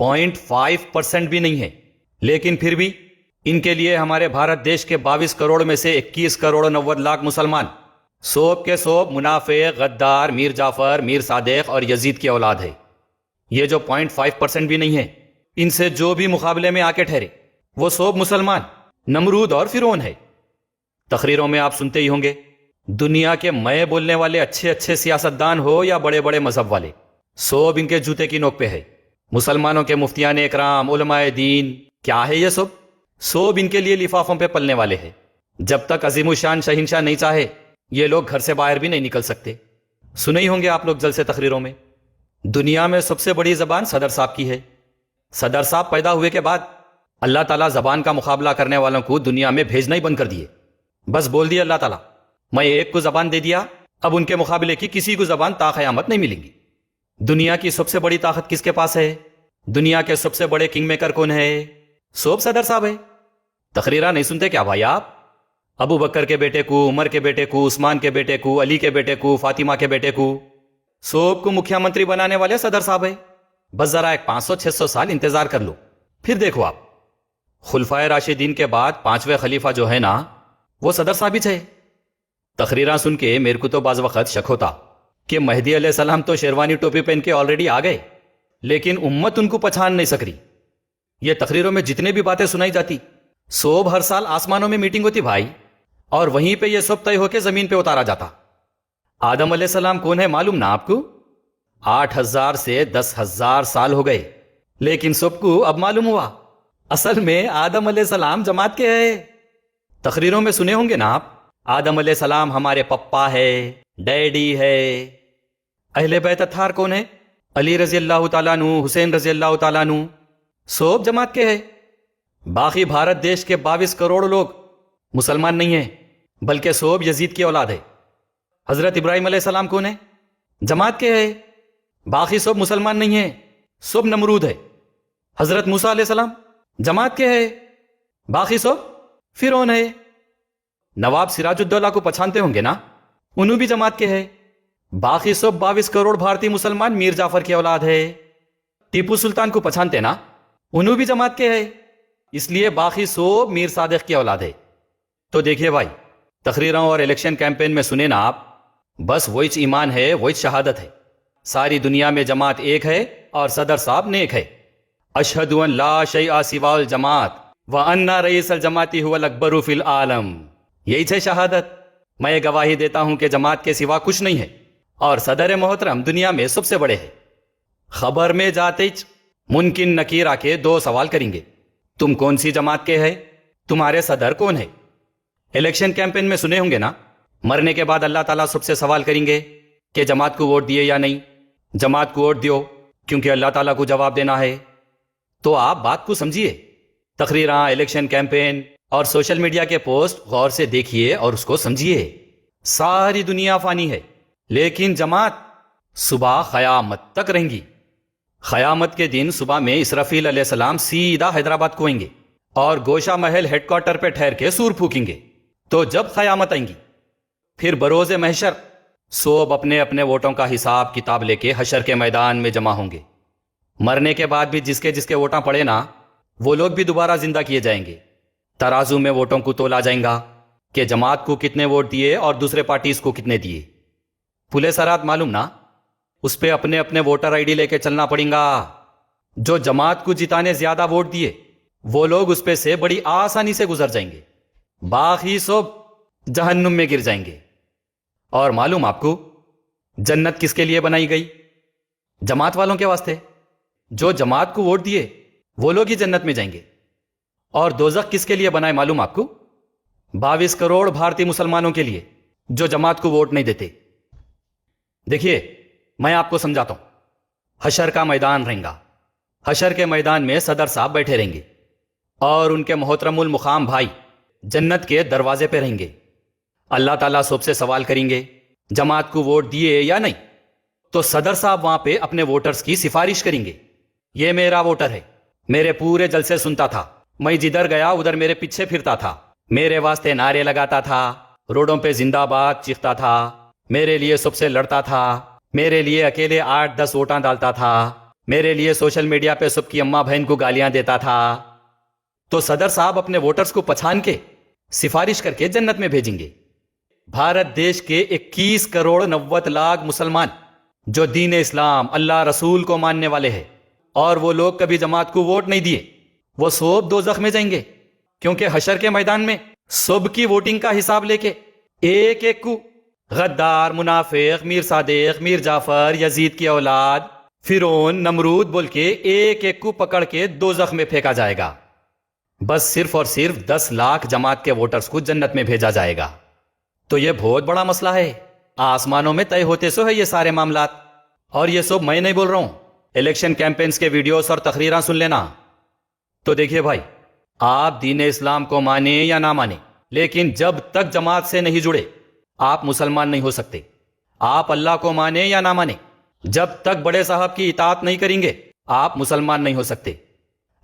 0.5% بھی نہیں ہے، لیکن پھر بھی ان کے لیے ہمارے بھارت دیش کے 22 کروڑ میں سے 21 کروڑ 90 لاکھ مسلمان سوب کے سوب منافق، غدار، میر جعفر، میر صادق اور یزید کی اولاد ہے۔ یہ جو 0.5% بھی نہیں ہے، ان سے جو بھی مقابلے میں آ کے ٹھہرے وہ سوب مسلمان، نمرود اور فرعون ہے۔ تقریروں میں آپ سنتے ہی ہوں گے، دنیا کے میں بولنے والے اچھے اچھے سیاستدان ہو یا بڑے بڑے مذہب والے، سوب ان کے جوتے کی نوک پہ ہے۔ مسلمانوں کے مفتیان اکرام، علماء دین، کیا ہے یہ سوب ان کے لیے لفافوں پہ پلنے والے ہیں۔ جب تک عظیم الشان شہنشاہ نہیں چاہے یہ لوگ گھر سے باہر بھی نہیں نکل سکتے۔ سنے ہی ہوں گے آپ لوگ جلسے تقریروں میں، دنیا میں سب سے بڑی زبان صدر صاحب کی ہے۔ صدر صاحب پیدا ہوئے کے بعد اللہ تعالیٰ زبان کا مقابلہ کرنے والوں کو دنیا میں بھیجنا ہی بند کر دیے۔ بس بول دیا اللہ تعالیٰ، میں ایک کو زبان دے دیا، اب ان کے مقابلے کی کسی کو زبان تا قیامت نہیں ملیں گی۔ دنیا کی سب سے بڑی طاقت کس کے پاس ہے؟ دنیا کے سب سے بڑے کنگ میکر کون ہے؟ سوب صدر صاحب ہے۔ تقریرہ نہیں سنتے کیا بھائی آپ؟ ابو بکر کے بیٹے کو، عمر کے بیٹے کو، عثمان کے بیٹے کو، علی کے بیٹے کو، فاطمہ کے بیٹے کو سوب کو مکھیا منتری بنانے والے صدر صاحب ہے۔ بس ذرا ایک 500-600 سال انتظار کر لو، پھر دیکھو آپ، خلفائے راشدین کے بعد 5ویں خلیفہ جو ہے نا، وہ صدر صاحب ہی تھے۔ تقریرہ سن کے میرے کو تو بعض وقت شک ہوتا کہ مہدی علیہ السلام تو شیروانی ٹوپی پہن کے آلریڈی آ گئے، لیکن امت ان کو پہچان نہیں سک رہی۔ یہ تقریروں میں جتنے بھی باتیں سنائی جاتی، سوب ہر سال آسمانوں میں میٹنگ ہوتی بھائی، اور وہیں پہ یہ سب طے ہو کے زمین پہ اتارا جاتا۔ آدم علیہ السلام کون ہے معلوم نا آپ کو؟ 8000 سے 10,000 سال ہو گئے، لیکن سب کو اب معلوم ہوا اصل میں آدم علیہ السلام جماعت کے ہے۔ تقریروں میں سنے ہوں گے نا آپ، آدم علیہ السلام ہمارے پپا ہے، ڈیڈی ہے۔ اہل بیت اطہار کون ہے؟ علی رضی اللہ تعالیٰ عنہ، حسین رضی اللہ تعالیٰ عنہ، سوب جماعت کے ہے۔ باقی بھارت دیش کے 22 کروڑ لوگ مسلمان نہیں ہیں، بلکہ سوب یزید کی اولاد ہے۔ حضرت ابراہیم علیہ السلام کون ہے؟ جماعت کے ہے۔ باقی سب مسلمان نہیں ہیں، سب نمرود ہے۔ حضرت موسیٰ علیہ السلام جماعت کے ہے، باقی سب فرعون ہے۔ نواب سراج الدولہ کو پہچانتے ہوں گے نا، انہوں بھی جماعت کے ہے۔ باقی سب 22 کروڑ بھارتی مسلمان میر جعفر کی اولاد ہے۔ ٹیپو سلطان کو پہچانتے نا، انہوں بھی جماعت کے ہے، اس لیے باقی سب میر صادق کی اولاد ہے۔ تو دیکھیے بھائی، تقریروں اور الیکشن کیمپین میں سنے نا آپ، بس وہی ایمان ہے، وہی شہادت ہے، ساری دنیا میں جماعت ایک ہے اور صدر صاحب نیک ہے۔ اشہد ان لا شیء سوا الجماعت وان رئیس الجماعت هو الاکبر فی العالم، یہی ہے شہادت۔ میں گواہی دیتا ہوں کہ جماعت کے سوا کچھ نہیں ہے اور صدر محترم دنیا میں سب سے بڑے ہیں۔ خبر میں جاتے ممکن نکیر آ کے 2 سوال کریں گے، تم کون سی جماعت کے ہے، تمہارے صدر کون ہے؟ الیکشن کیمپین میں سنے ہوں گے نا، مرنے کے بعد اللہ تعالیٰ سب سے سوال کریں گے کہ جماعت کو ووٹ دیے یا نہیں، جماعت کو ووٹ دیو کیونکہ اللہ تعالیٰ کو جواب دینا ہے۔ تو آپ بات کو سمجھیے، تقریراں، الیکشن کیمپین اور سوشل میڈیا کے پوسٹ غور سے دیکھیے اور اس کو سمجھیے۔ ساری دنیا فانی ہے، لیکن جماعت صبح قیامت تک رہیں گی۔ قیامت کے دن صبح میں اسرافیل علیہ السلام سیدھا حیدرآباد کو آئیں گے اور گوشہ محل ہیڈ کوارٹر پہ ٹھہر کے سور پھونکیں گے۔ تو جب قیامت آئیں گی، پھر بروز محشر سب اپنے اپنے ووٹوں کا حساب کتاب لے کے حشر کے میدان میں جمع ہوں گے۔ مرنے کے بعد بھی جس کے ووٹاں پڑے نا، وہ لوگ بھی دوبارہ زندہ کیے جائیں گے۔ ترازو میں ووٹوں کو تولا جائیں گا کہ جماعت کو کتنے ووٹ دیے اور دوسرے پارٹیز کو کتنے دیے۔ پھلے سرات معلوم نا، اس پہ اپنے اپنے ووٹر آئی ڈی لے کے چلنا پڑیں گا۔ جو جماعت کو جتانے زیادہ ووٹ دیے وہ لوگ اس پہ سے بڑی آسانی سے گزر جائیں گے، باقی سب جہنم میں گر جائیں گے۔ اور معلوم آپ کو جنت کس کے لیے بنائی گئی؟ جماعت والوں کے واسطے۔ جو جماعت کو ووٹ دیے وہ لوگ ہی جنت میں جائیں گے۔ اور دوزخ کس کے لیے بنائے معلوم آپ کو؟ 22 کروڑ بھارتی مسلمانوں کے لیے جو جماعت کو ووٹ نہیں دیتے۔ دیکھیے میں آپ کو سمجھاتا ہوں، حشر کا میدان رہیں گا، حشر کے میدان میں صدر صاحب بیٹھے رہیں گے اور ان کے محترم المقام بھائی جنت کے دروازے پہ رہیں گے۔ اللہ تعالیٰ سب سے سوال کریں گے جماعت کو ووٹ دیے یا نہیں، تو صدر صاحب وہاں پہ اپنے ووٹرز کی سفارش کریں گے، یہ میرا ووٹر ہے، میرے پورے جلسے سنتا تھا، میں جدھر گیا ادھر میرے پیچھے پھرتا تھا، میرے واسطے نعرے لگاتا تھا، روڈوں پہ زندہ باد چیختا تھا، میرے لیے سب سے لڑتا تھا، میرے لیے اکیلے 8-10 ووٹاں ڈالتا تھا، میرے لیے سوشل میڈیا پہ سب کی اماں بہن کو گالیاں دیتا تھا. تو صدر صاحب اپنے ووٹرز کو پہچان کے سفارش کر کے جنت میں بھیجیں گے. بھارت دیش کے 21 کروڑ 90 لاکھ مسلمان جو دین اسلام اللہ رسول کو ماننے والے ہیں اور وہ لوگ کبھی جماعت کو ووٹ نہیں دیے, وہ سب دوزخ میں جائیں گے, کیونکہ حشر کے میدان میں سب کی ووٹنگ کا حساب لے کے ایک ایک کو غدار, منافق, میر صادق, میر جعفر, یزید کی اولاد, فرعون, نمرود بول کے ایک ایک کو پکڑ کے دوزخ میں پھینکا جائے گا. بس صرف اور صرف 10 لاکھ جماعت کے ووٹرز کو جنت میں بھیجا جائے گا. تو یہ بہت بڑا مسئلہ ہے, آسمانوں میں طے ہوتے سو ہے یہ سارے معاملات. اور یہ سب میں نہیں بول رہا ہوں, الیکشن کیمپینز کے ویڈیوز اور تقریراں سن لینا. تو دیکھیے بھائی, آپ دین اسلام کو مانیں یا نہ مانیں, لیکن جب تک جماعت سے نہیں جڑے آپ مسلمان نہیں ہو سکتے. آپ اللہ کو مانیں یا نہ مانیں, جب تک بڑے صاحب کی اطاعت نہیں کریں گے آپ مسلمان نہیں ہو سکتے.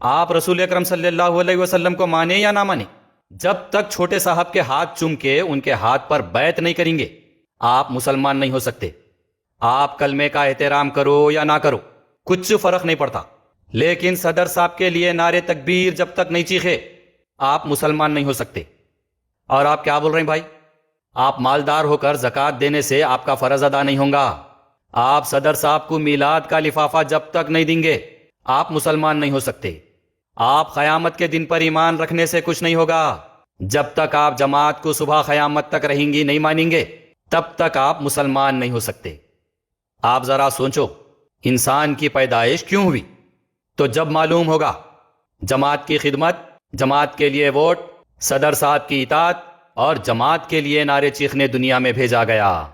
آپ رسول اکرم صلی اللہ علیہ وسلم کو مانیں یا نہ مانیں, جب تک چھوٹے صاحب کے ہاتھ چوم کے ان کے ہاتھ پر بیعت نہیں کریں گے آپ مسلمان نہیں ہو سکتے. آپ کلمے کا احترام کرو یا نہ کرو کچھ فرق نہیں پڑتا, لیکن صدر صاحب کے لیے نعرے تکبیر جب تک نہیں چیخے آپ مسلمان نہیں ہو سکتے. اور آپ کیا بول رہے ہیں بھائی, آپ مالدار ہو کر زکوٰۃ دینے سے آپ کا فرض ادا نہیں ہوگا. آپ صدر صاحب کو میلاد کا لفافہ جب تک نہیں دیں گے آپ مسلمان نہیں ہو سکتے. آپ قیامت کے دن پر ایمان رکھنے سے کچھ نہیں ہوگا. جب تک آپ جماعت کو صبح قیامت تک رہیں گی نہیں مانیں گے تب تک آپ مسلمان نہیں ہو سکتے. آپ ذرا سوچو, انسان کی پیدائش کیوں ہوئی؟ تو جب معلوم ہوگا جماعت کی خدمت, جماعت کے لیے ووٹ, صدر صاحب کی اطاعت اور جماعت کے لیے نعرے چیخنے دنیا میں بھیجا گیا.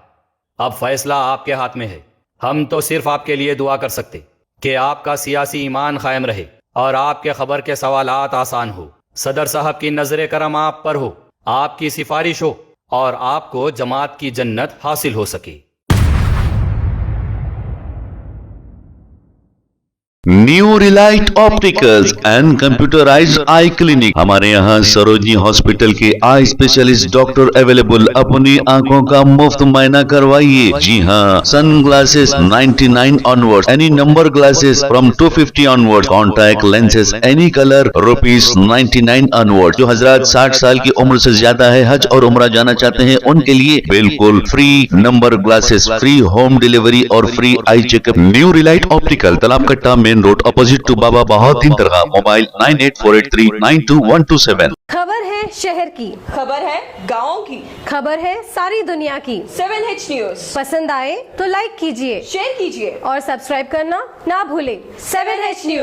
اب فیصلہ آپ کے ہاتھ میں ہے. ہم تو صرف آپ کے لیے دعا کر سکتے کہ آپ کا سیاسی ایمان قائم رہے اور آپ کے خبر کے سوالات آسان ہو, صدر صاحب کی نظر کرم آپ پر ہو, آپ کی سفارش ہو اور آپ کو جماعت کی جنت حاصل ہو سکے. New Relight opticals and computerised eye clinic. ہمارے یہاں سروجنی ہاسپٹل کے آئی اسپیشلسٹ ڈاکٹر اویلیبل. اپنی آنکھوں کا مفت معائنہ کروائیے. جی ہاں, sun glasses 99 onward, any number glasses from 250 onward, contact lenses any colour ₹99 onward. جو حضرات 60 سال کی عمر سے زیادہ ہے, حج اور عمرہ جانا چاہتے ہیں, ان کے لیے بالکل free number glasses, free home delivery اور free eye check up. New Relight optical, Talab Katta main road, opposite to بابا بہادر درگاہ. موبائل 9848392127. خبر ہے شہر کی, خبر ہے گاؤں کی, خبر ہے ساری دنیا کی. 7H نیوز پسند آئے تو لائک کیجئے, شیئر کیجیے اور سبسکرائب کرنا نہ بھولیں. 7H news.